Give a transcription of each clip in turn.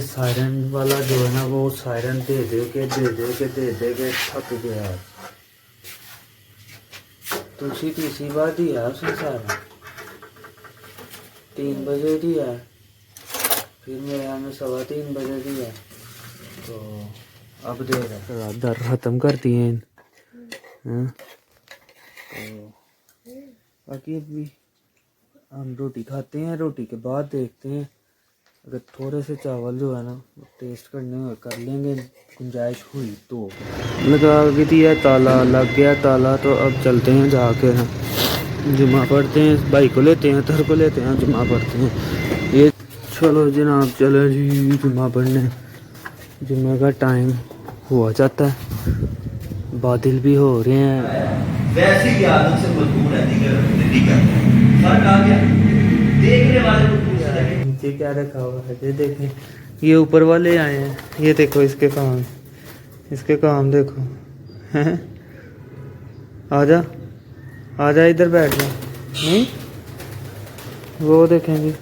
हैं सायरन वाला जो है ना, वो सायरन दे दे के थक गया। तुलसी तीसरी बार दिया उसने सायरन, 3 बजे दिया, फिर मेरे यहाँ में 3:15 बजे दिया, तो अब दे रहा दर ख़त्म कर दिए। तो बाकी अभी हम रोटी खाते हैं, रोटी के बाद देखते हैं अगर थोड़े से चावल जो है ना टेस्ट करने में कर लेंगे, गुंजाइश हुई तो। लगा भी दिया ताला, लग गया ताला, तो अब चलते हैं जाके ना जुम्मा पढ़ते हैं। भाई को लेते हैं, थर को लेते हैं, जुम्मा पढ़ते हैं। ये चलो जनाब, चलो जी जुम्मा पढ़ने। जुम्मे का टाइम हुआ जाता है, बादल भी हो रहे हैं। वैसी ही आदत से मजबूर है फर्क आ गया देखने वाले को नीचे क्या रखा हुआ है ये देखें, ये ऊपर वाले आए हैं, ये देखो इसके काम देखो हैं। आजा आजा इधर बैठ जा। नहीं वो देखेंगे।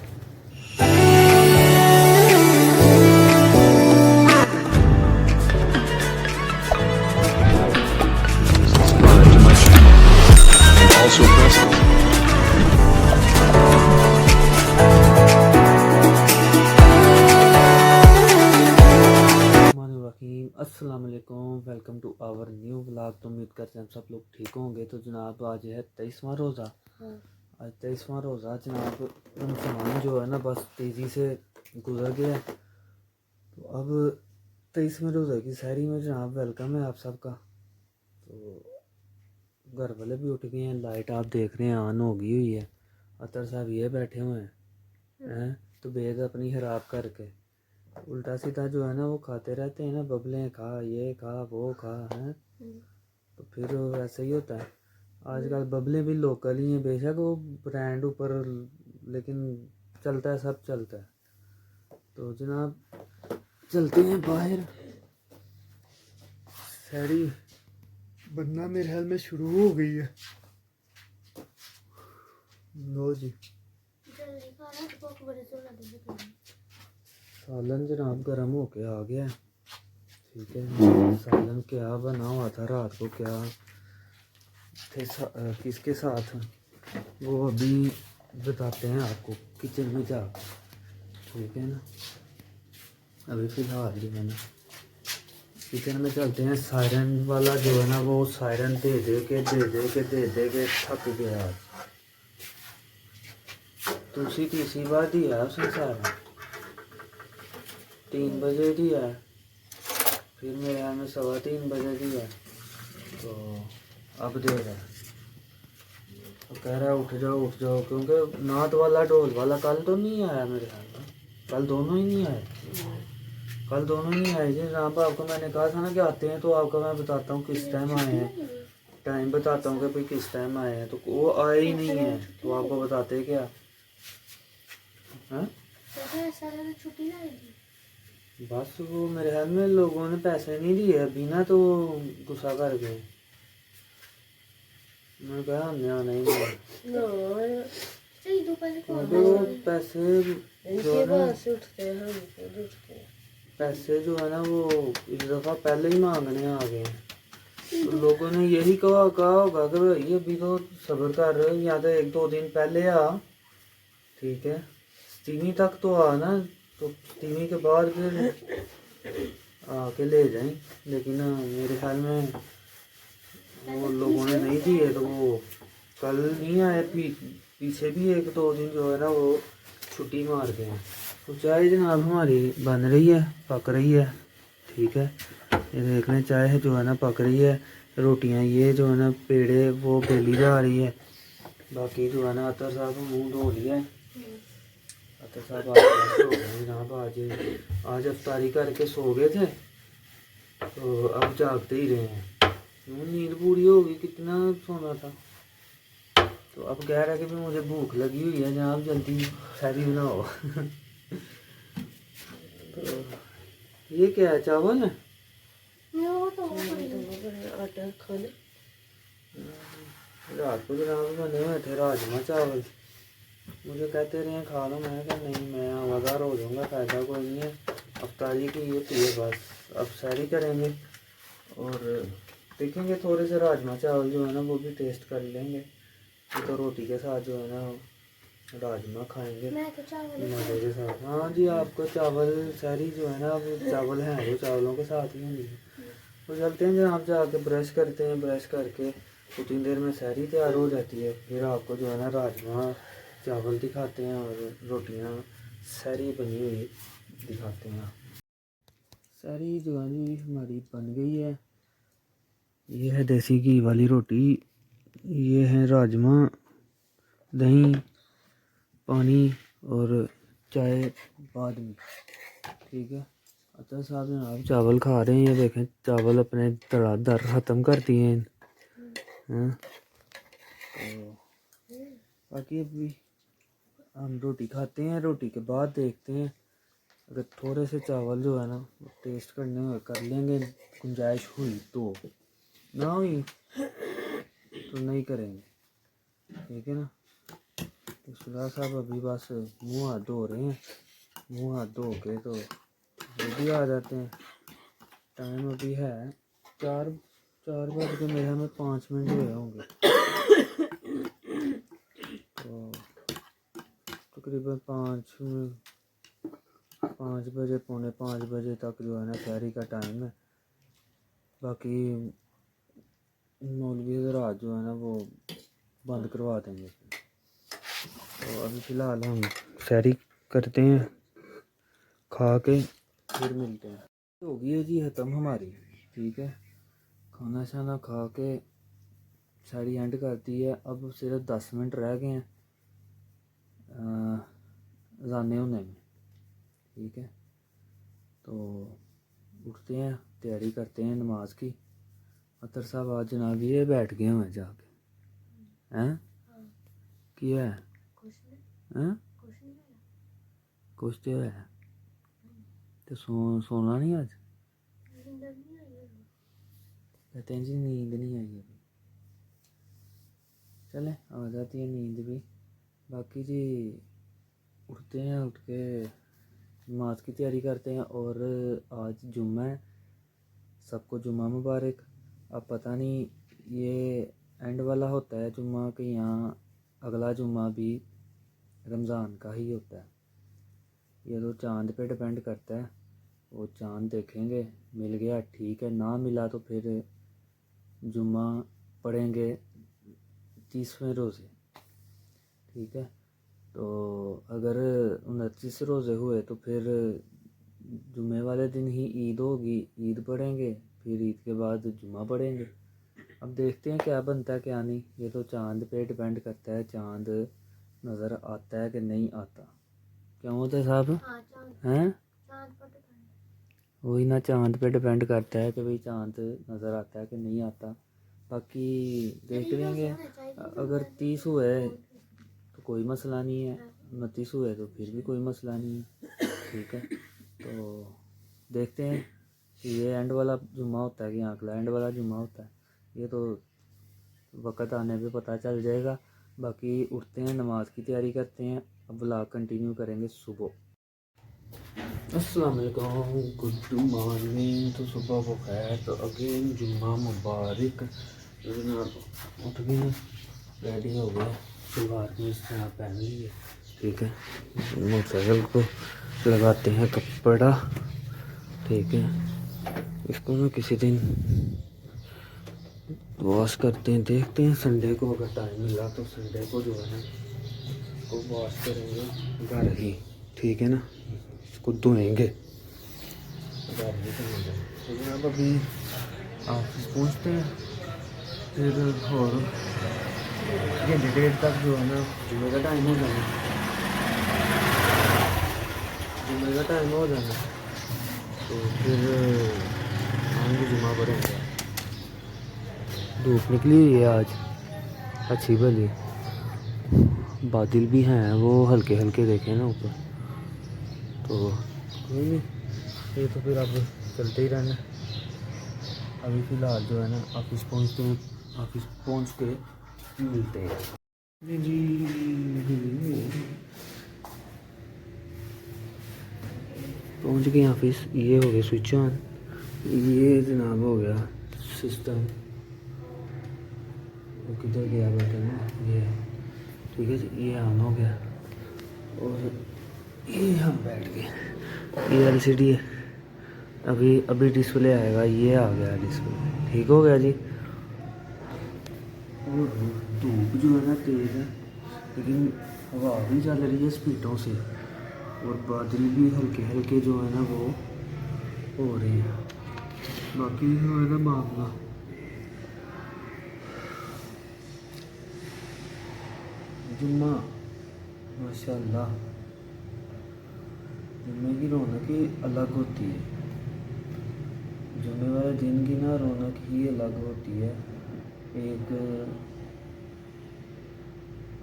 Also press अस्सलाम वालेकुम, welcome to our new vlog. तो उम्मीद करते हैं सब लोग ठीक होंगे। तो जनाब आज है 23वां रोज़ा। आज 23वां रोज़ा जनाब। रमज़ान जो है ना बस तेज़ी से गुजर गया। तो अब 23वें रोज़े की सहरी में जनाब वेलकम है आप सबका। तो घर वाले भी उठ गए हैं, लाइट आप देख रहे हैं ऑन हो गई हुई है। अतर साहब ये बैठे हुए हैं तो बेद अपनी ख़राब करके उल्टा सीधा जो है ना वो खाते रहते हैं ना, बबलें खा, ये खा, वो खा हैं। तो फिर वैसे ही होता है। आजकल बबलें भी लोकल ही हैं, बेशक वो ब्रांड ऊपर, लेकिन चलता है, सब चलता है। तो जनाब चलते हैं बाहर। सहरी बनना मेरे ख्याल में शुरू हो गई है। लो जी सालन जनाब गर्म होके आ गया है। ठीक है, सालन क्या बना हुआ था रात को, क्या थे किसके साथ, वो अभी बताते हैं आपको किचन में जाकर। ठीक है ना, अभी फ़िलहाल जो है ना किचन में चलते हैं। सायरन वाला जो है ना, वो सायरन दे दे के थक गया। तुलसी तीसरी बार दिया उसने सायरन, 3 बजे दिया, फिर मेरे यहाँ में 3:15 बजे दिया, तो अब दे रहा है। तो कह रहा है उठ जाओ, क्योंकि नात वाला ढोल वाला कल तो नहीं आया मेरे ख्याल में, कल दोनों ही नहीं आए। जी जनाब, आपको मैंने कहा था ना कि आते हैं तो आपको मैं बताता हूँ किस टाइम आए हैं, टाइम बताता हूँ कि भाई किस टाइम आए हैं। तो वो आए ही नहीं है, तो आपको बताते क्या हैं। बस वो मेरे ख्याल में लोगों ने पैसे नहीं दिए अभी ना, तो गुस्सा कर गए। मैं कहा हमने आना ही नहीं, पैसे जो है ना वो इस दफ़ा पहले ही मांगने आ गए हैं। तो लोगों ने यही कहा होगा कि भाई अभी तो सब्र कर रहे हो, या तो 1-2 दिन पहले आ, ठीक है, 7वीं तक तो आ ना, तो 7वीं के बाद फिर आके ले जाएं। लेकिन मेरे ख्याल में वो लोगों ने नहीं दिए, तो वो कल नहीं आए, पीछे भी 1-2 दिन जो है ना वो छुट्टी मार गए हैं। तो चाय जनाब हमारी बन रही है, पक रही है। ठीक है, ये देख लें चाय जो है ना पक रही है। रोटियां ये जो है ना पेड़े वो बेली जा रही है। बाकी जो है ना अतर साहब मुँह धो लिया है। अतर साहब जनाब आज अफ्तारी करके सो गए थे, तो अब जागते ही रहे हैं। नींद पूरी होगी, कितना सोना था। तो अब कह रहा है कि भी मुझे भूख लगी हुई है जनाब, जल्दी सहरी बनाओ। तो ये क्या है, चावल है? रात को जनाब बने हुए थे राजमा चावल, मुझे कहते रहे खा लो। मैं कहा नहीं, मैं आवाज़ार हो जाऊँगा, फ़ायदा कोई नहीं है, अफ्तारी की होती है बस। अब सहरी करेंगे और देखेंगे थोड़े से राजमा चावल जो है ना वो भी टेस्ट कर लेंगे। तो रोटी के साथ जो है ना राजमा खाएंगे मज़े के साथ। हाँ जी, आपको चावल सहरी जो है ना अब चावल हैं वो चावलों के साथ ही होंगे। तो चलते हैं जहाँ आप जाके ब्रश करते हैं, ब्रश करके उतनी देर में सहरी तैयार हो जाती है। फिर आपको जो है ना राजमा चावल दिखाते हैं और रोटियाँ सहरी बनी हुई दिखाते हैं। सहरी जो है जी हमारी बन गई है। ये है देसी घी वाली रोटी, ये है राजमा, दही, पानी और चाय बाद में। ठीक है, अतर साहब जनाब चावल खा रहे हैं। ये देखें चावल अपने धड़ाधड़ ख़त्म कर दिए हैं। तो बाकी अभी हम रोटी खाते हैं, रोटी के बाद देखते हैं अगर थोड़े से चावल जो है ना टेस्ट करने हुए कर लेंगे, गुंजाइश हुई तो, ना हुई तो नहीं करेंगे। ठीक है ना। तो सुधा साहब अभी बस मुँह हाथ धो रहे हैं, मुँह हाथ धो के तो वो भी आ जाते हैं। टाइम अभी है 4 बज के मेरे में 5 मिनट हुए होंगे। तो तकरीबन 5 बजे, पौने 5 बजे तक जो है ना सहरी का टाइम है। बाकी मौलवी हज़रात जो है ना वो बंद करवा देंगे। तो अभी फ़िलहाल हम सहरी करते हैं, खा के फिर मिलते हैं। हो गई है जी ख़त्म हमारी। ठीक है, खाना शाना खा के सहरी एंड कर दी है। अब सिर्फ 10 मिनट रह गए हैं अज़ान होने में। ठीक है, तो उठते हैं, तैयारी करते हैं नमाज की। अतर साहब आज जनाब ये बैठ गए हुए जाके हैं किया है हैं कुछ तो है तो सोना नहीं आज कहते हैं जी नींद नहीं आई अभी। चले आ जाती है नींद भी। बाकी जी उठते हैं, उठ के नमाज की तैयारी करते हैं। और आज जुम्मा है, सबको जुम्मा मुबारक। अब पता नहीं ये एंड वाला होता है जुम्मा कि यहाँ अगला जुम्मा भी रमज़ान का ही होता है। ये तो चांद पे डिपेंड करता है। वो चांद देखेंगे, मिल गया ठीक है, ना मिला तो फिर जुम्मा पढ़ेंगे 30वें रोज़े। ठीक है, तो अगर 29 रोज़े हुए तो फिर जुम्मे वाले दिन ही ईद होगी, ईद पढ़ेंगे, फिर ईद के बाद जुम्मा पढ़ेंगे। अब देखते हैं क्या बनता है क्या नहीं। ये तो चांद पे डिपेंड करता है, चांद नज़र आता है कि नहीं आता। क्यों होता है साहब हैं? वही ना, चांद पे डिपेंड करता है कि भाई चांद नज़र आता है कि नहीं आता। बाकी देख लेंगे, अगर 30 हुए तो कोई मसला नहीं है, 29 हुए तो फिर भी कोई मसला नहीं है। ठीक है, तो देखते हैं कि ये एंड वाला जुम्मा होता है कि अगला एंड वाला जुम्मा होता है। ये तो वक़्त आने पे पता चल जाएगा। बाकी उठते हैं, नमाज की तैयारी करते हैं। अब व्लॉग कंटिन्यू करेंगे सुबह। अस्सलाम वालेकुम, गुड मॉर्निंग। तो सुबह को खैर, तो अगेन जुम्मा मुबारक। उठ गए, रेडी हो गए, सलवार कमीज पहन ली है। ठीक है, मोटरसाइकिल को लगाते हैं कपड़ा। ठीक है, इसको ना किसी दिन वॉश करते हैं, देखते हैं संडे को अगर टाइम मिला तो संडे को जो है ना इसको वॉश करेंगे घर ही। ठीक है ना, इसको धोएंगे घर ही धोएंगे। तो जनाब अभी ऑफिस पहुँचते हैं, फिर और घंटे डेढ़ तक जो है ना जुम्मे का टाइम हो जाना, जुम्मे का टाइम हो जाना। तो फिर आएंगे जुम्मा पढ़ेंगे। धूप निकली हुई है आज अच्छी भली, बादल भी हैं वो हल्के हल्के देखे ना ऊपर। तो कोई नहीं, ये तो फिर अब चलते ही रहना। अभी फ़िलहाल जो है ना ऑफिस पहुंचते हैं, ऑफिस पहुंच के मिलते हैं जी। पहुंच गए ऑफिस। ये हो गया स्विच ऑन, ये जनाब हो गया सिस्टम। वो किधर गया बटन ना, ये ठीक है जी, ये ऑन हो गया। और ये हम बैठ गए। ये एलसीडी है, अभी अभी डिस्प्ले आएगा। ये आ गया डिस्प्ले, ठीक हो गया जी। और धूप जो है ना तेज़ है, लेकिन हवा भी चल रही है स्पीडों से, और बादल भी हल्के हल्के जो है ना वो हो रहे हैं। बाकी जो है ना मामला जुम्मा, माशाल्लाह जुम्मे की रौनक ही अलग होती है। जुम्मे वाले दिन की ना रौनक ही अलग होती है, एक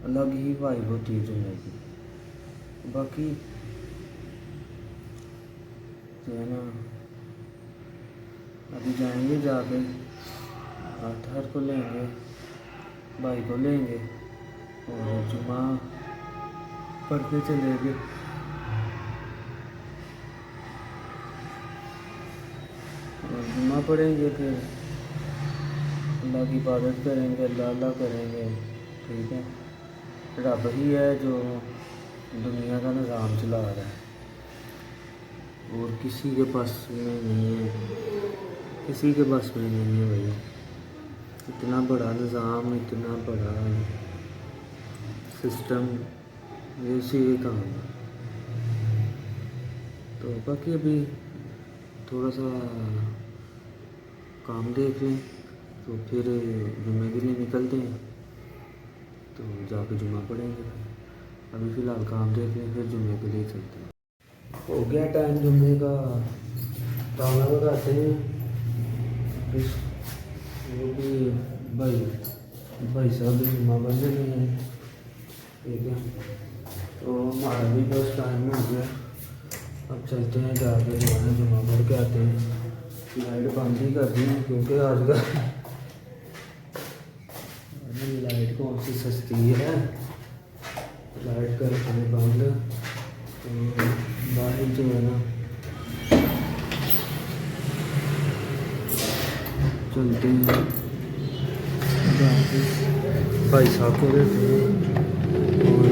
अलग ही वाइब होती है जुम्मे की। बाकी जो है ना अभी जाएंगे, जाके आधार को लेंगे, भाई को लेंगे और जुम्मा पढ़ के चलेंगे। और जुम्मा पढ़ेंगे, फिर अल्लाह की इबादत करेंगे, अल्लाह अल्लाह करेंगे। ठीक है, रब ही है जो दुनिया का निज़ाम चला रहा है, और किसी के पास में नहीं है, किसी के बस में नहीं है भैया। इतना बड़ा निज़ाम, इतना बड़ा सिस्टम, ये उसी के काम है। तो बाकी अभी थोड़ा सा काम देख लें, तो फिर जुम्मे के लिए निकलते हैं, तो जाके जुम्मा पढ़ेंगे। अभी फ़िलहाल काम देख लें, फिर जुम्मे के लिए चलते हैं। हो गया टाइम जुम्मे का, ताला लगाते हैं। वो भी भाई साहब भी जुम्मा पढ़ने नहीं है, ठीक है। तो हमारा भी बस टाइम हो गया, अब चलते हैं, जाके जो है जुम्मा पढ़ के आते हैं। लाइट बंद ही कर दी क्योंकि आजकल लाइट कौन सी सस्ती है, लाइट कर बंद। तो बाहर जो है ना चलते हैं, भाई साहब को देते हैं और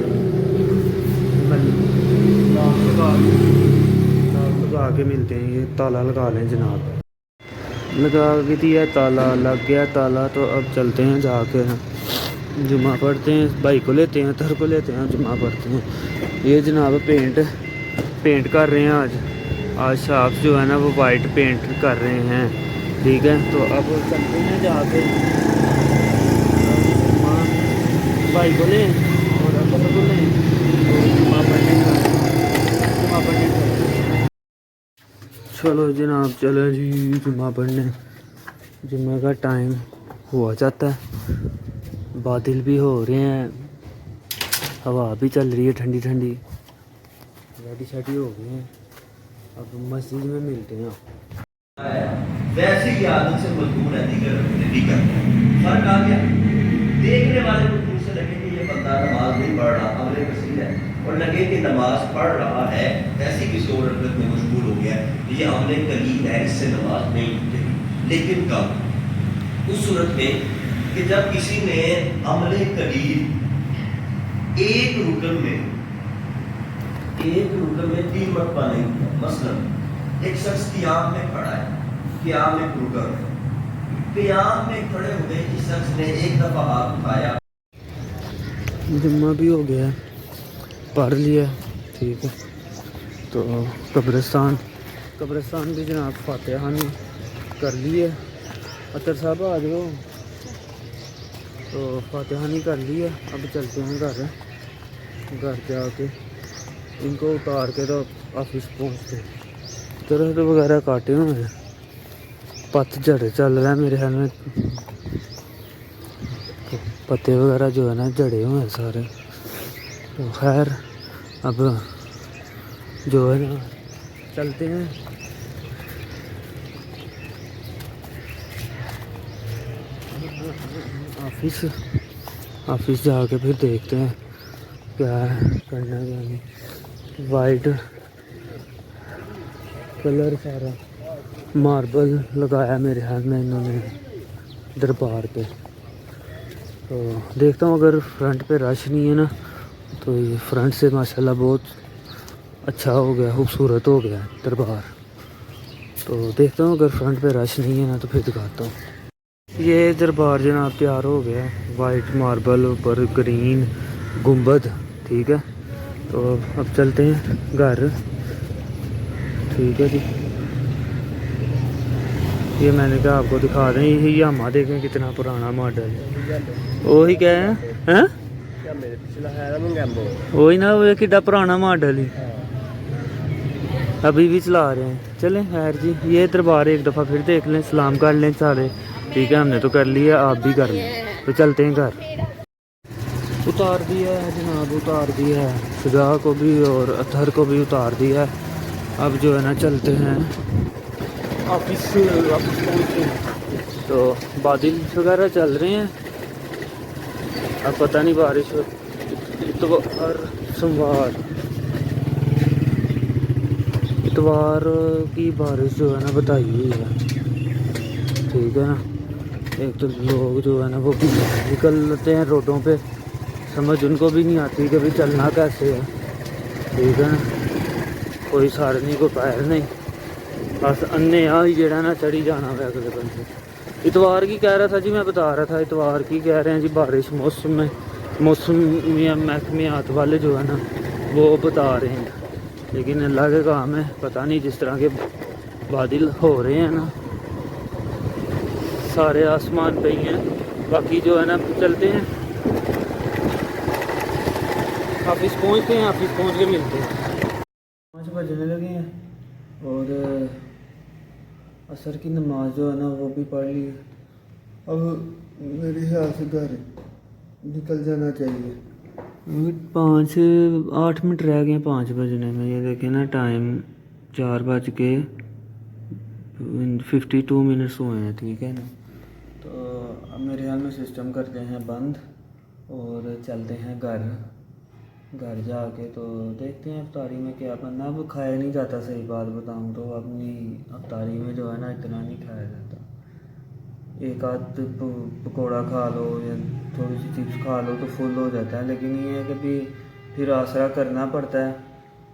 लगा के मिलते हैं। ये ताला लगा लें जनाब, लगा के दिया ताला, लग गया ताला। तो अब चलते हैं, जाके जुम्मा पढ़ते हैं, भाई को लेते हैं, थर को लेते हैं, जुम्मा पढ़ते हैं। ये जनाब पेंट कर रहे हैं आज साहब जो है ना वो वाइट पेंट कर रहे हैं, ठीक है। तो अब चलते हैं, जाके भाई को लें और अब्बा को लें, जुम्मा पढ़ने चलो जनाब, चलो जी जुम्मा पढ़ने। जुम्मे का टाइम हुआ जाता है, बादल भी हो रहे हैं, हवा भी चल रही है ठंडी ठंडी, रेडी शेडी हो गए हैं। अब मस्जिद में मिलते हैं। वैसे ही आदत से मजबूर है, नहीं करता। फर्क आ गया, देखने वाले को दूर से लगे कि ये बंदा नमाज नहीं पढ़ रहा, अमले कसीर है, और लगे कि नमाज पढ़ रहा है, ऐसी किसी और हरकत में मशगूल हो गया, ये अमले कलील है, इससे नमाज नहीं टूटेगी। लेकिन कब? उस सूरत में कि जब किसी ने अमले कलील एक रुकन में 3 मरतबा नहीं किया। मसलन एक शख्स क़ियाम में खड़ा है, क़ियाम एक रुकन है, क़ियाम में खड़े हुए इस शख्स ने एक दफ़ा हाथ उठाया, जुम्मा भी हो गया, पढ़ लिया, ठीक है। तो कब्रिस्तान भी जनाब फातिहा नहीं कर लिए। अतर साहब आ जाओ, तो फातिहा नहीं कर लिया। अब चलते हैं घर जाके इनको उतार के तो ऑफिस पहुँचते। दरख्त वगैरह काटे हुए हैं, पतझड़ चल रहा है मेरे ख्याल में, पत्ते वगैरह जो है ना जड़े हुए हैं सारे। तो खैर अब जो है ना चलते हैं। ऑफिस जाके फिर देखते हैं क्या है करना, क्या नहीं। वाइट कलर सारा मार्बल लगाया मेरे ख्याल में इन्होंने दरबार पे। तो देखता हूँ अगर फ्रंट पे रश नहीं है ना तो ये फ्रंट से माशाल्लाह बहुत अच्छा हो गया, खूबसूरत हो गया दरबार। तो देखता हूँ अगर फ्रंट पे रश नहीं है ना तो फिर दिखाता हूँ। ये दरबार जनाब तैयार हो गया, वाइट मार्बल ऊपर ग्रीन गुंबद, ठीक है। तो अब चलते हैं घर, ठीक है जी। ये मैंने कहा आपको दिखा दें, ये यामा देखें कितना पुराना मॉडल है। वही क्या है वही ना, वो कितना पुराना मॉडल ही अभी भी चला रहे हैं। चलें खैर जी, ये दरबार एक दफ़ा फिर देख लें, सलाम कर लें सारे, ठीक है। हमने तो कर लिया, आप भी कर लें। तो चलते हैं घर। उतार दिया है जनाब, उतार दिया है, शुजा को भी और अतहर को भी उतार दिया है। अब जो है ना चलते हैं ऑफिस पहुँचते हैं। तो बादल वगैरह चल रहे हैं, अब पता नहीं बारिश इतवार की बारिश जो है ना बताई हुई है, ठीक है ना। एक तो लोग जो है ना वो भी निकलते हैं रोडों पे, समझ उनको भी नहीं आती कि भाई चलना कैसे है, ठीक है ना। कोई सारनी को पैर नहीं, बस अन्य ही जड़ा ना चढ़ी जाना है अगले बंदे। इतवार की कह रहा था जी, मैं बता रहा था इतवार की कह रहे हैं जी बारिश मौसम महकमियात वाले जो है ना वो बता रहे हैं। लेकिन अल्लाह के काम है, पता नहीं जिस तरह के बादल हो रहे हैं ना सारे आसमान पे ही हैं। बाकी जो है ना चलते हैं ऑफिस पहुंचते हैं, ऑफिस पहुंच के मिलते हैं। 5 बजने लगे हैं और असर की नमाज जो है ना वो भी पढ़ ली। अब मेरे ख्याल से घर निकल जाना चाहिए। 8 मिनट रह गए 5 बजने में। ये देखें ना टाइम 4:52 हुए हैं, ठीक है ना। तो अब मेरे ख्याल में सिस्टम करते हैं बंद और चलते हैं घर जाके तो देखते हैं अफ्तारी में क्या बनना। अब खाया नहीं जाता, सही बात बताऊं तो अपनी अफ्तारी में जो है ना इतना नहीं खाया जाता। एक आध पकौड़ा खा लो या थोड़ी सी चिप्स खा लो तो फुल हो जाता है। लेकिन ये है कि भी फिर आसरा करना पड़ता है,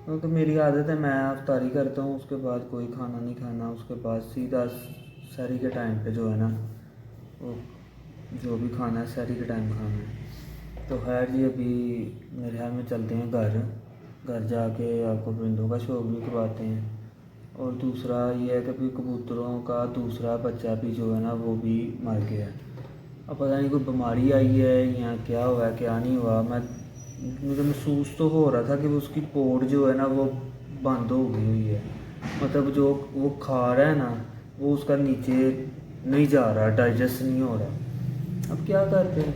क्योंकि मेरी आदत है, मैं अफ्तारी करता हूँ उसके बाद कोई खाना नहीं खाना, उसके बाद सीधा सहरी के टाइम पे जो है ना वो जो भी खाना है सहरी के टाइम खाना है। तो खैर जी अभी मेरे ख्याल में चलते हैं घर जाके आपको परिंदों का शौक भी करवाते हैं। और दूसरा ये है कि भी कबूतरों का दूसरा बच्चा भी जो है ना वो भी मर गया है। अब पता नहीं कोई बीमारी आई है या क्या हुआ है क्या नहीं हुआ। मुझे महसूस तो हो रहा था कि उसकी पोट जो है ना वो बंद हो गई हुई है, मतलब जो वो खा रहा है ना वो उसका नीचे नहीं जा रहा, डाइजेस्ट नहीं हो रहा। अब क्या करते हैं,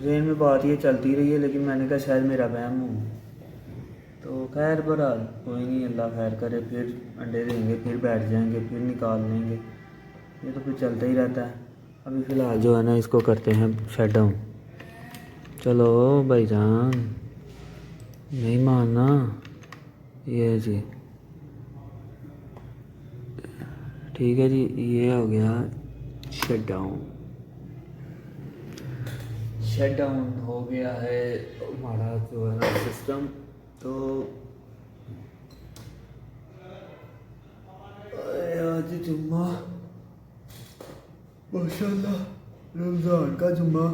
जहन में बात ये चलती रही है, लेकिन मैंने कहा शायद मेरा वहम हो। तो खैर बहरहाल कोई नहीं, अल्लाह खैर करे, फिर अंडे देंगे, फिर बैठ जाएंगे, फिर निकाल लेंगे, ये तो फिर चलता ही रहता है। अभी फ़िलहाल जो है ना इसको करते हैं शट डाउन। चलो भाईजान, नहीं मानना ये जी, ठीक है जी, ये हो गया शट डाउन हो गया है हमारा जो है ना सिस्टम। तो आज जुम्मा माशाल्लाह रमज़ान का जुम्मा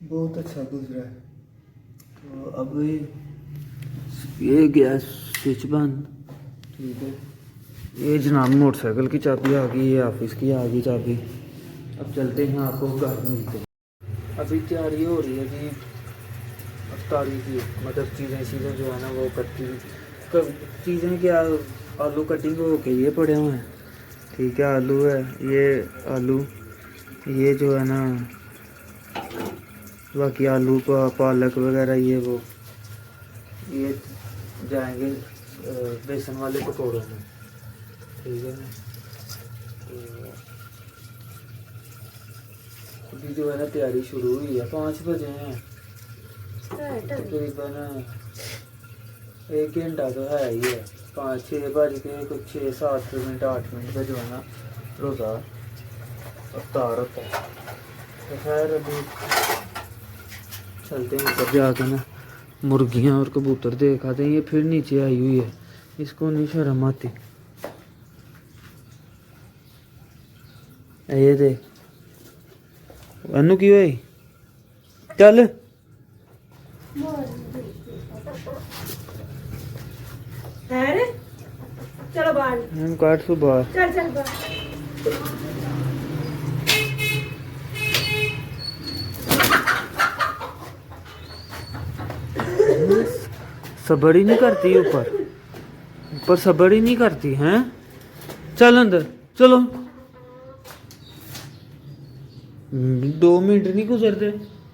बहुत अच्छा गुजरा है। तो अब ये गया स्विच बंद, ठीक है। ये जनाब मोटरसाइकिल की चाबी आ गई, ये ऑफिस की आ गई चाबी। अब चलते हैं, आपको घर मिलते हैं। अभी तैयारी हो रही है जी अफ्तारी की, मतलब चीज़ें जो है ना वो चीज़ें क्या, आलू कटिंग हो के ये पड़े हुए हैं, ठीक है। आलू है, ये आलू, ये जो है ना बाकी आलू पालक वगैरह ये जाएंगे बेसन वाले पकौड़ों में, ठीक है ना। तो अभी जो है ना तैयारी शुरू हुई है, 5 बजे हैं, तकरीबन 1 घंटा तो है ही है। 5-6 बज के कुछ 6-7 मिनट 8 मिनट पे जो है ना रोज़ा अफ्तार होता है। तो खैर अभी चलते हैं ऊपर जाके ना मुर्गियाँ और कबूतर देख आते हैं। ये फिर नीचे आई हुई है, इसको नहीं शर्म आती। ये देख अनु की हुई, चल है रे चलो बाहर हम काट सो बाहर। चल चल बाहर सबर ही नहीं करती ऊपर, ऊपर सबर ही नहीं करती हैं। चल अंदर चलो। 2 मिनट नहीं गुजरते,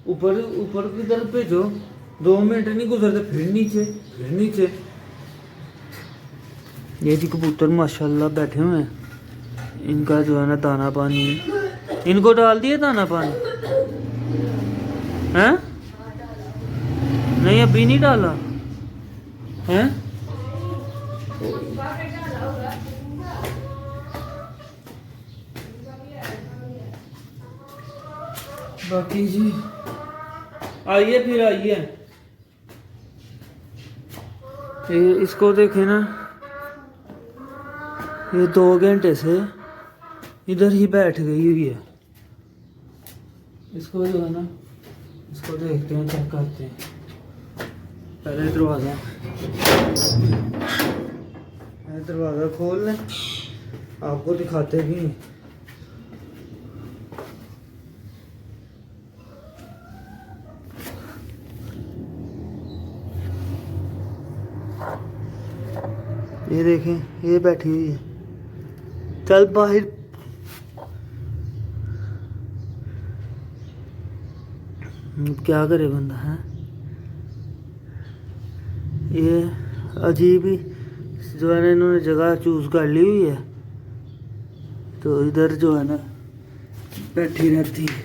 ऊपर ऊपर की तरफ भेजो, 2 मिनट नहीं गुजरते फिर नीचे फिर नीचे। ये जी कबूतर माशाल्लाह बैठे हुए हैं, इनका जो है ना दाना पानी, इनको डाल दिया दाना पानी हैं? नहीं अभी नहीं डाला हैं? बाकी जी आइए फिर आइए। ये इसको देखे ना, ये 2 घंटे से इधर ही बैठ गई हुई है। इसको जो है ना, इसको देखते हैं, चेक करते हैं। पहले दरवाज़ा खोल लें, आपको दिखाते भी हैं। ये देखें, ये बैठी हुई है। चल बाहर। क्या करे बंदा है? ये अजीब ही जो है ना, इन्होंने जगह चूज कर ली हुई है, तो इधर जो है ना बैठी रहती है,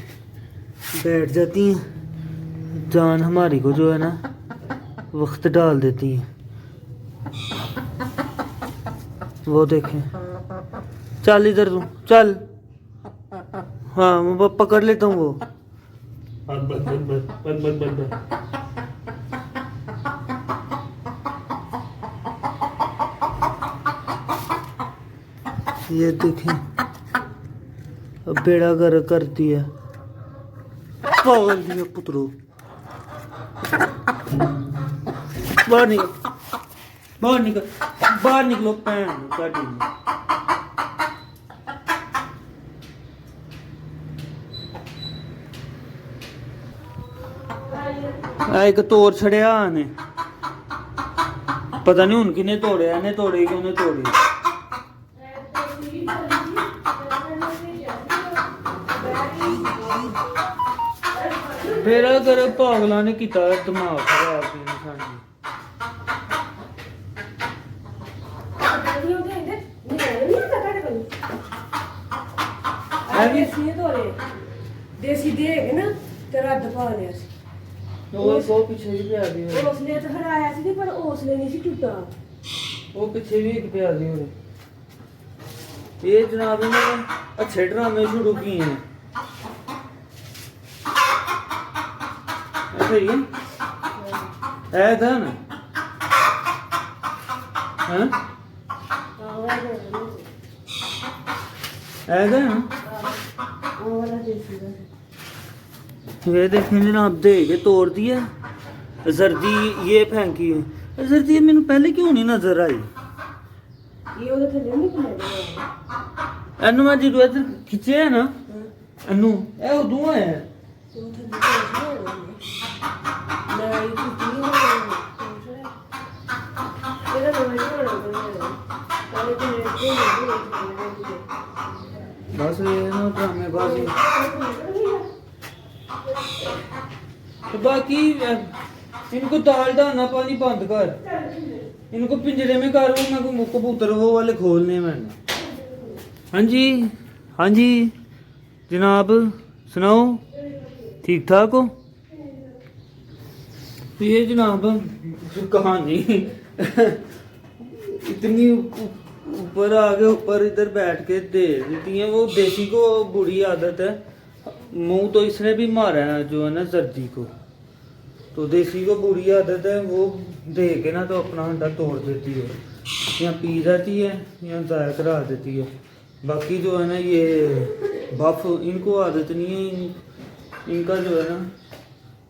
बैठ जाती हैं, जान हमारी को जो है ना वक्त डाल देती हैं। वो देखें, चल इधर तू चल। हाँ मैं पकड़ लेता हूँ वो। ये देखें, अब बेड़ा गर्क करती है, पागल दिया पुत्रो। बाहर निकल, बाहर निकल, बाहर निकलो पैन काटी। एक तोड़ छड़िया ने, पता नहीं हूं किने तोड़िया, ने तोड़ी कि उन्हें तोड़ी। मेरा घर पागला ने किता दिमाग खराब की निशानी। देसी देग ना ते रद्द पा लिया सी। वो पीछे भी पे आ गई है। उसने तो हराया सी पर उसने नहीं सी टूटा। वो पीछे भी एक पे आ गई है। ये जनाब ने अच्छे ड्रामे शुरू किए हैं। ऐसा ही है था ना? हैं? ऐसा है ना? ये देखें जनाब, दे के तोड़ दिया। जर्दी ये फेंकी है, जर्दी मैंने पहले क्यों नहीं नजर आई? अनु मैं जो इधर खिंचे है ना, अनु ए वो धुआं है। बस ये ना ड्रामे बाजी। तो बाकी इनको दाल डालना पानी बंद कर, इनको पिंजरे में कर, वो मैं कबूतर वो वाले खोलने मैंने। हाँ जी, हाँ जी जनाब, सुनाओ, ठीक ठाक हो? ये जनाब कहानी इतनी ऊपर आके ऊपर इधर बैठ के दे देती हैं। वो देसी को बुरी आदत है, मुंह तो इसने भी मारा है जो है ना दर्जी को, तो देसी को बुरी आदत है, वो दे के ना तो अपना अंडा तोड़ देती है, या पी जाती है या ज़ाया करा देती है। बाकी जो है ना ये बफ, इनको आदत नहीं है, इनका जो है ना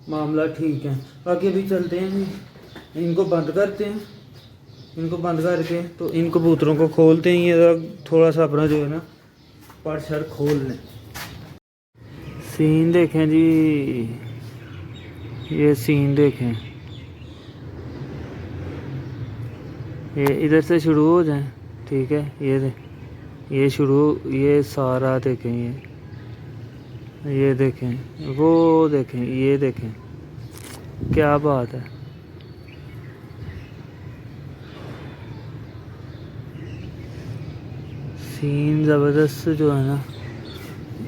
मामला ठीक है। बाकी अभी चलते हैं, इनको बंद करते हैं, इनको बंद करके तो इन कबूतरों को खोलते हैं। ये थोड़ा सा अपना जो है ना पर शर खोल लें। सीन देखें जी, ये सीन देखें, ये इधर से शुरू हो जाए, ठीक है। ये शुरू, ये सारा देखें, ये देखें, वो देखें, ये देखें, क्या बात है। सीन ज़बरदस्त जो है ना,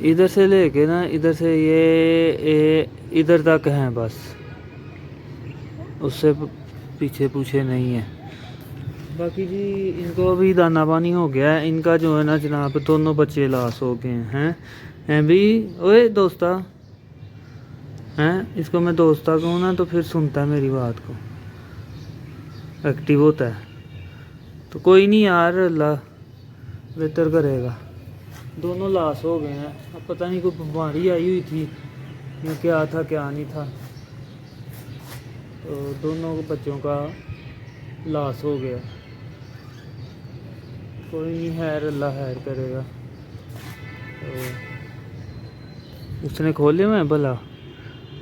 इधर से लेके ना इधर से ये इधर तक हैं बस, उससे पीछे पूछे नहीं है। बाकी जी इनको अभी दाना पानी हो गया है, इनका जो है ना जनाब दोनों बच्चे लाश हो गए हैं भी। ओए दोस्ता हैं, इसको मैं दोस्ता कहूँ ना तो फिर सुनता है मेरी बात को, एक्टिव होता है। तो कोई नहीं यार, अल्लाह बेहतर करेगा। दोनों लाश हो गए हैं, अब पता नहीं कोई बीमारी आई हुई थी या क्या था क्या नहीं था, तो दोनों बच्चों का लाश हो गया। कोई नहीं, खैर अल्लाह खैर करेगा। तो उसने खोले हुए हैं भला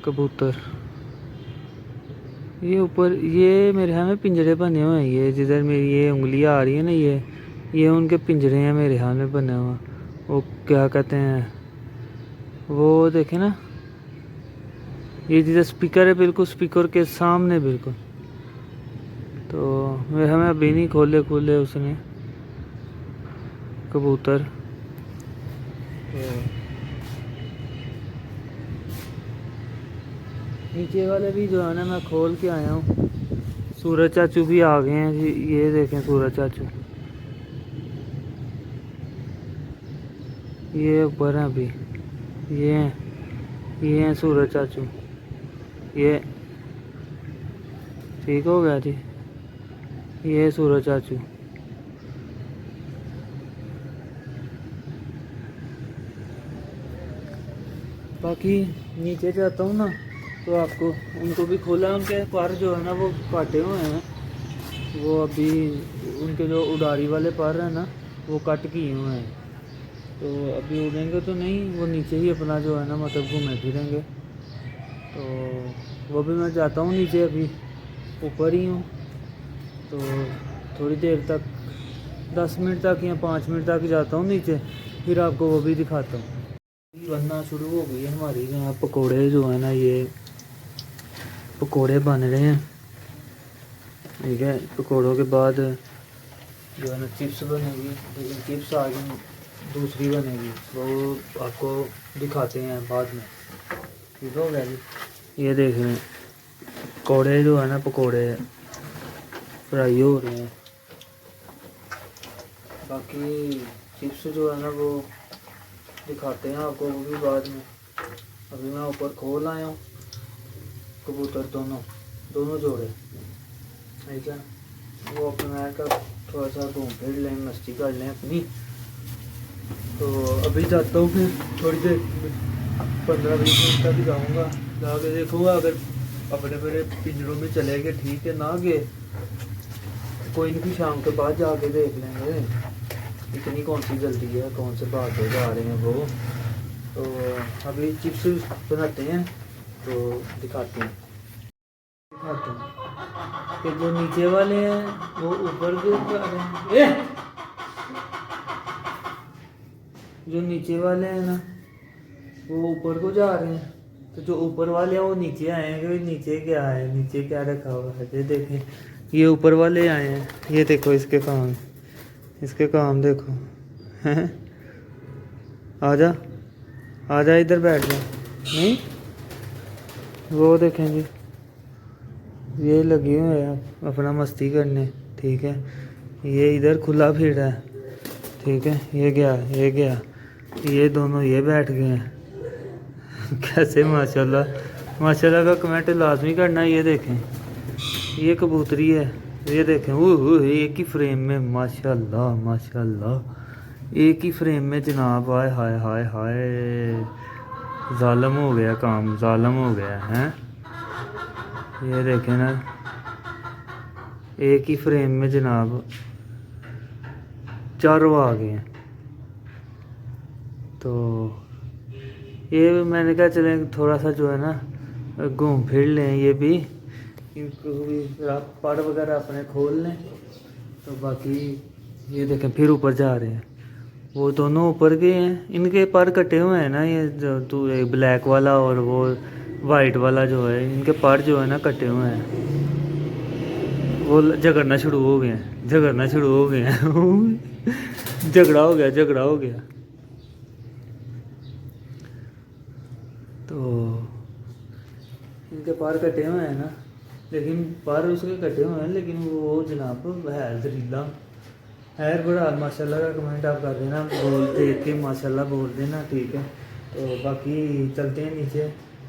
कबूतर, ये ऊपर, ये मेरे ख्याल में पिंजरे बने हुए हैं। ये जिधर मेरी ये उंगलियां आ रही है ना, ये उनके पिंजरे हैं मेरे ख्याल में बने हुए। वो क्या कहते हैं, वो देखे ना, ये जिधर स्पीकर है बिल्कुल स्पीकर के सामने बिल्कुल। तो मेरे हमें अभी नहीं खोले उसने कबूतर। तो नीचे वाले भी जो है ना मैं खोल के आया हूँ। सूरज चाचू भी आ गए हैं जी, ये देखें सूरज चाचू, ये ऊपर है अभी, ये हैं सूरज चाचू, ये ठीक हो गया जी, ये सूरज चाचू। बाकी नीचे जाता हूँ ना तो आपको उनको भी खोला है, उनके पर जो है ना वो काटे हुए हैं, वो अभी उनके जो उड़ारी वाले पर हैं ना वो कट किए हुए हैं, तो अभी उड़ेंगे तो नहीं, वो नीचे ही अपना जो है ना मतलब घूमे फिरेंगे। तो वो भी मैं जाता हूँ नीचे, अभी ऊपर ही हूँ, तो थोड़ी देर तक 10 मिनट तक या 5 मिनट तक जाता हूँ नीचे, फिर आपको वो भी दिखाता हूँ। बनना शुरू हो गई है हमारी यहाँ पकोड़े जो है ना, ये पकोड़े बन रहे हैं, ठीक है। पकोड़ों के बाद जो है ना चिप्स बनेगी, लेकिन चिप्स आगे दूसरी बनेगी, वो आपको दिखाते हैं बाद में, ठीक हो गया जी। ये देख रहे हैं पकोड़े जो है ना, पकोड़े फ्राई हो रहे हैं। बाकी चिप्स जो है ना वो दिखाते हैं आपको, वो भी बाद में। अभी मैं ऊपर खोल आया हूँ कबूतर दोनों जोड़े, ठीक है। वो अपना का थोड़ा सा घूम फिर लें, मस्ती कर लें अपनी। तो अभी जाता हूँ, फिर थोड़ी देर 15-20 मिनट तक जाऊँगा, जाके देखूँगा अगर अपने मेरे पिंजरों में चले गए ठीक है, ना गए कोई नहीं, शाम के बाद जाके देख लेंगे। इतनी कौन सी जल्दी है, कौन से भागते जा रहे हैं वो। तो अभी चिप्स बनाते हैं तो दिखाते हैं कि जो नीचे वाले हैं वो ऊपर के ऊपर आ रहे हैं, जो नीचे वाले हैं ना वो ऊपर को जा रहे हैं, तो जो ऊपर वाले हैं वो नीचे आएंगे। नीचे क्या है, नीचे क्या रखा हुआ है, ये देखें, ये ऊपर वाले आए हैं, ये देखो इसके काम देखो हैं। आजा इधर बैठ जा, नहीं वो देखें जी, ये लगे हुए हैं अपना मस्ती करने, ठीक है। ये इधर खुला फिर है, ठीक है। ये गया, ये गया, ये दोनों ये बैठ गए हैं। कैसे माशाल्लाह, माशाल्लाह का कमेंट लाजमी करना। ये देखें, ये कबूतरी है, ये देखें, वो एक ही फ्रेम में, माशाल्लाह माशाल्लाह, एक ही फ्रेम में जनाब। हाय हाय हाय हाय, जालिम हो गया काम, जालिम हो गया है। ये देखें ना, एक ही फ्रेम में जनाब चारों आ गए हैं। तो ये मैंने कहा चलें थोड़ा सा जो है ना घूम फिर लें, ये भी इनको भी पर वगैरह अपने खोल लें। तो बाकी ये देखें फिर ऊपर जा रहे हैं, वो दोनों ऊपर गए हैं। इनके पर कटे हुए हैं ना, ये जो तो एक ब्लैक वाला और वो वाइट वाला जो है, इनके पर जो है ना कटे हुए हैं। वो झगड़ना शुरू हो गए हैं, झगड़ना शुरू हो गए हैं। झगड़ा हो गया, झगड़ा हो गया। तो इनके पर कटे हुए हैं ना, लेकिन पर उसके कटे हुए हैं, लेकिन वो जनाब है जहरीला। खैर बड़ा माशाल्लाह का कमेंट आप कर देना, बोल देख के माशाल्लाह बोल देना, ठीक है। तो बाकी चलते हैं नीचे।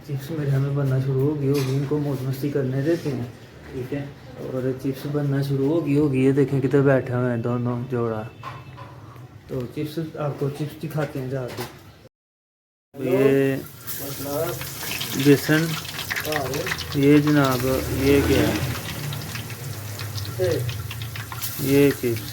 चिप्स मेरे हमें बनना शुरू होगी, इनको मौज मस्ती करने देते हैं, ठीक है। और चिप्स बनना शुरू होगी। ये देखें किधर बैठे हुए हैं दोनों जोड़ा। तो चिप्स, आपको चिप्स दिखाते हैं जाके। ये बेसन, ये जनाब ये क्या है, ये चिप्स।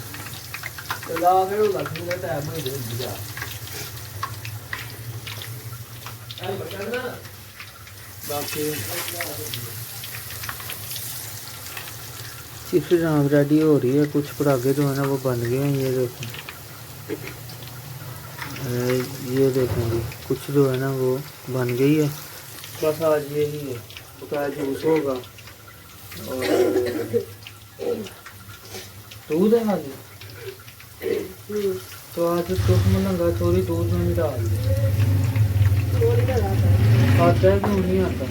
चिप्स जनाब रेडी हो रही है, कुछ परागे जो है ना वो बन गए हैं। ये देखें, ये देखें जी, कुछ जो है ना वो बन गई है। बस आज यही है, बकाया जूस होगा और दूध है खाली। तो आज तुम लंगा थोड़ी दूध में भी डाल दे। आता है क्यों नहीं आता?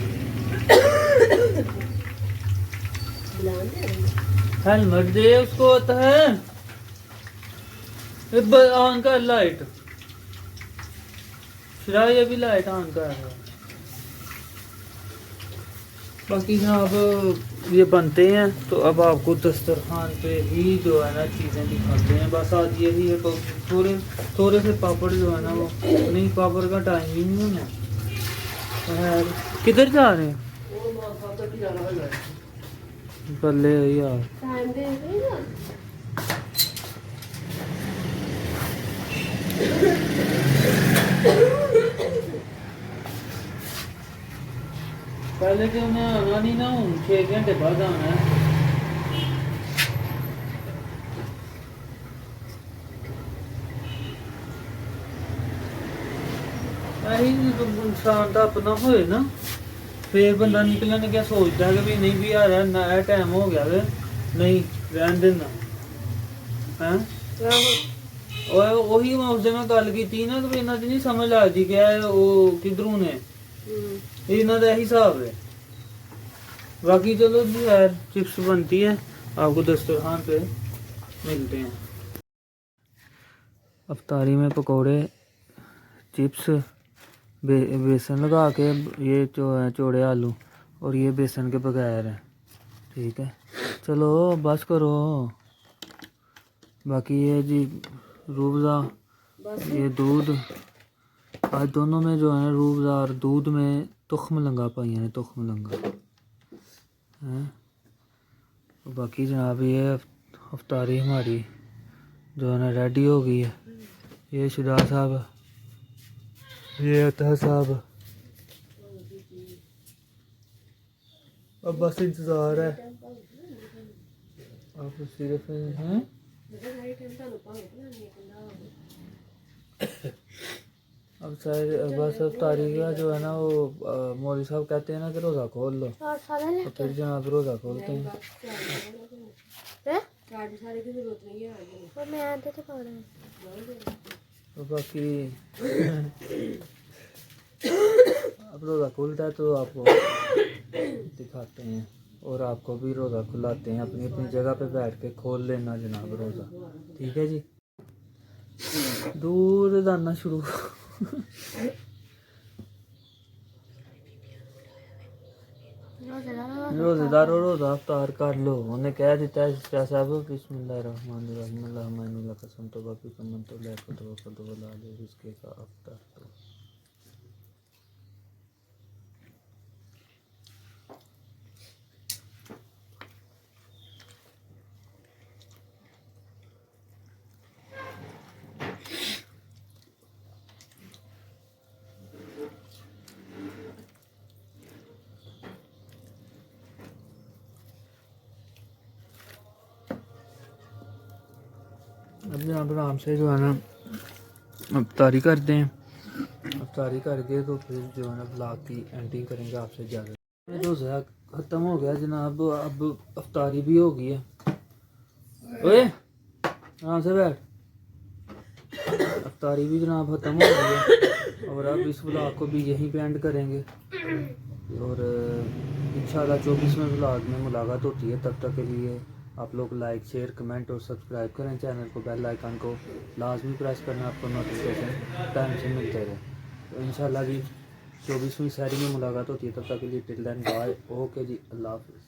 हेलमेट दे उसको, आता है। ऑन कर लाइट, ये भी लाइट ऑन कर रहा है। बाकी जनाब ये बनते हैं, तो अब आपको दस्तरखान पे ही जो है ना चीज़ें दिखाते हैं। बस आज यही है, थोड़े थोड़े से पापड़ जो है ना वो नहीं, पापड़ का टाइम ही नहीं है। किधर जा रहे हैं? बल्ले यार, पहले तो उन्हें आना नहीं ना, 6 घंटे बाद आना है। इंसान का अपना होए ना, फिर बंदा निकलने क्या सोचता है कि भी नहीं भी यार नया टाइम हो गया वे, नहीं रहन देना है। वही मैं उस दिन में गल की ना, तो इन्होंने नहीं समझ लगती कि वो किधरों ने, इन्हों का हिसाब है। बाकी चलो जी यार, चिप्स बनती है, आपको दस्तरखान पे मिलते हैं। अफ्तारी में पकोड़े, चिप्स, बेसन लगा के, ये चौड़े आलू, और ये बेसन के बगैर है, ठीक है। चलो बस करो। बाकी ये जी रूबज़ा, ये दूध, आज दोनों में जो है रूबज़ा और दूध में तुख्म लंगा पाई है, तुख्म लंगा है। बाकी जनाब ये अफ्तारी हमारी जो है ना रेडी हो गई है। ये शुदा साहब, ये अतः साहब, अब बस इंतज़ार है। आप सिर्फ हैं अब शायद बस अफ्तारी का जो है ना वो मौलवी साहब कहते हैं ना कि रोज़ा खोल लो, तो फिर जनाब रोज़ा खोलते हैं। तो बाकी अब रोज़ा खुलता है तो आपको दिखाते हैं। और आपको भी रोज़ा खुलाते हैं। अपनी अपनी जगह पे बैठ के खोल लेना जनाब रोज़ा, ठीक है जी। दूर जाना शुरू रोज़ेदारों रोज़ा अफ्तार कर लो। उन्हें कह दिता है शाह साहब बिस्मिल्लाहिर्रहमानिर्रहीम अल्लाहुम्मा कसम तो बाकी कमन तो लेकर दो कर दो ला ले इसके का अफ्तार तो अब जनाब आराम से जो है ना अफ्तारी करते हैं। अफ्तारी करके तो फिर जो है ना ब्लॉग की एंडिंग करेंगे आपसे ज़्यादा। रोज़ा ख़त्म हो गया जनाब, अब अफ्तारी भी हो गई है। ओए आराम से बैठ। अफ्तारी भी जनाब ख़त्म हो गई है और अब इस ब्लॉग को भी यहीं पे एंड करेंगे और इंशाल्लाह 24वें ब्लॉग में मुलाकात होती है। तब तक के लिए आप लोग लाइक शेयर कमेंट और सब्सक्राइब करें चैनल को, बेल आइकन को लाजमी प्रेस करना, आपको नोटिफिकेशन टाइम से मिलते रहे। तो इंशाल्लाह भी 24वीं शायरी में मुलाकात होती है। तब तक के लिए टिल देन बाय, ओके जी, अल्लाह हाफिज़।